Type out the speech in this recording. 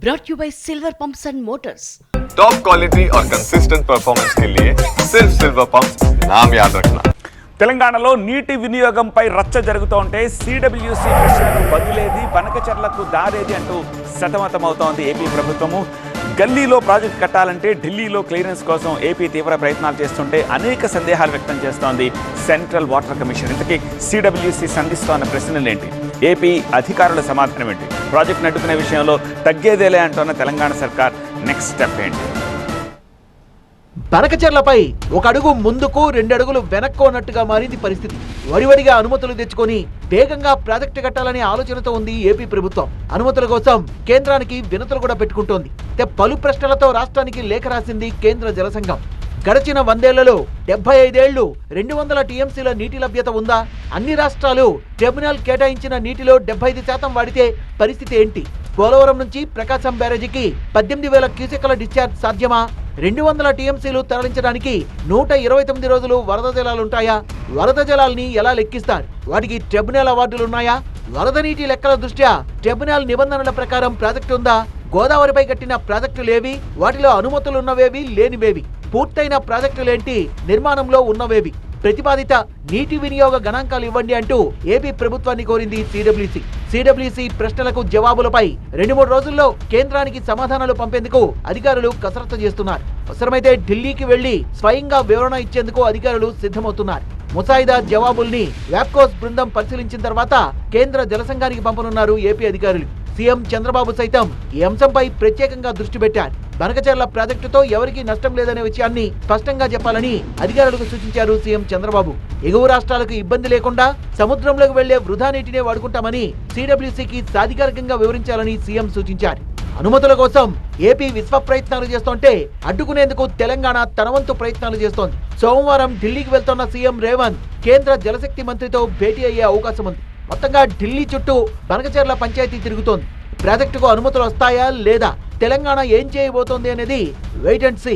brought you by Silver Pumps and Motors. Top quality और consistent performance के लिए सिर्फ सिल्वर पंप्स नाम याद रखना. తెలంగాణలో నీటి వినియోగంపై రచ్చ జరుగుతూ ఉంటే సిడబ్ల్యూసి ప్రశ్నలకు బదులేది బనకచెర్లకు దారేది అంటూ సతమతమవుతోంది ఏపీ ప్రభుత్వము. గల్లీలో ప్రాజెక్ట్ కట్టాలంటే ఢిల్లీలో క్లియరెన్స్ కోసం ఏపీ తీవ్ర ప్రయత్నాలు చేస్తుంటే అనేక సందేహాలు వ్యక్తం చేస్తోంది సెంట్రల్ వాటర్ కమిషన్. ఇంతకీ సిడబ్ల్యూసి సంధిస్తోన్న ప్రశ్నలేంటి, ఏపీ అధికారుల సమాధానం ఏంటి, ప్రాజెక్ట్ నడుపుకునే విషయంలో తగ్గేదేలే అంటున్న తెలంగాణ సర్కార్ నెక్స్ట్ స్టెప్ ఏంటి? బనకచెర్లపై ఒక అడుగు ముందుకు 2 అడుగులు వెనక్కు అన్నట్టుగా మారింది పరిస్థితి. వడివడిగా అనుమతులు తెచ్చుకొని వేగంగా ప్రాజెక్టు కట్టాలనే ఆలోచనతో ఉంది ఏపీ ప్రభుత్వం. అనుమతుల కోసం కేంద్రానికి వినతులు కూడా పెట్టుకుంటోంది. పలు ప్రశ్నలతో రాష్ట్రానికి లేఖ రాసింది కేంద్ర జలసంఘం. గడిచిన 100 ఏళ్లలో 75 ఏళ్లు 200 టీఎంసీల నీటి లభ్యత ఉందా? అన్ని రాష్ట్రాలు ట్రిబ్యునల్ కేటాయించిన నీటిలో 75% వాడితే పరిస్థితి ఏంటి? పోలవరం నుంచి ప్రకాశం బ్యారేజీకి 18,000 క్యూసెక్ల డిశ్చార్జ్ సాధ్యమా? 200 టీఎంసీలు తరలించడానికి 129 రోజులు వరద జలాలుంటాయా? వరద జలాల్ని ఎలా లెక్కిస్తారు? వాటికి ట్రిబ్యునల్ అవార్డులున్నాయా? వరద నీటి లెక్కల దృష్ట్యా ట్రిబ్యునల్ నిబంధనల ప్రకారం ప్రాజెక్టు ఉందా? గోదావరిపై కట్టిన ప్రాజెక్టులేవి? వాటిలో అనుమతులున్నవేవి, లేనివేవి? పూర్తయిన ప్రాజెక్టులేంటి, నిర్మాణంలో ఉన్నవేవి? ప్రతిపాదిత నీటి వినియోగ గణాంకాలు ఇవ్వండి అంటూ ఏపీ ప్రభుత్వాన్ని కోరింది సిడబ్ల్యూసి. సిడబ్ల్యూసి ప్రశ్నలకు జవాబులపై 2-3 రోజుల్లో కేంద్రానికి సమాధానాలు పంపేందుకు అధికారులు కసరత్తు చేస్తున్నారు. అవసరమైతే ఢిల్లీకి వెళ్లి స్వయంగా వివరణ ఇచ్చేందుకు అధికారులు సిద్ధమవుతున్నారు. ముసాయిదా జవాబుల్ని వ్యాప్కోస్ బృందం పరిశీలించిన తర్వాత కేంద్ర జలసంఘానికి పంపనున్నారు ఏపీ అధికారులు. సీఎం చంద్రబాబు సైతం ఈ అంశంపై ప్రత్యేకంగా దృష్టి పెట్టారు. బనకచెర్ల ప్రాజెక్టుతో ఎవరికీ నష్టం లేదనే విషయాన్ని స్పష్టంగా చెప్పాలని అధికారులకు సూచించారు సీఎం చంద్రబాబు. ఎగువ రాష్ట్రాలకు ఇబ్బంది లేకుండా సముద్రంలోకి వెళ్లే వృధా నీటినే వాడుకుంటామని సిడబ్ల్యూసీకి సాధికారికంగా వివరించాలని సీఎం సూచించారు. అనుమతుల కోసం ఏపీ విశ్వ ప్రయత్నాలు చేస్తుంటే అడ్డుకునేందుకు తెలంగాణ తన వంతు ప్రయత్నాలు చేస్తోంది. సోమవారం ఢిల్లీకి వెళ్తున్న సీఎం రేవంత్ కేంద్ర జలశక్తి మంత్రితో భేటీ అయ్యే అవకాశం ఉంది. మొత్తంగా ఢిల్లీ చుట్టూ బనకచెర్ల పంచాయతీ తిరుగుతోంది. ప్రాజెక్టుకు అనుమతులు వస్తాయా లేదా, తెలంగాణ ఏం చేయబోతోంది అనేది వెయిట్ అండ్ సీ.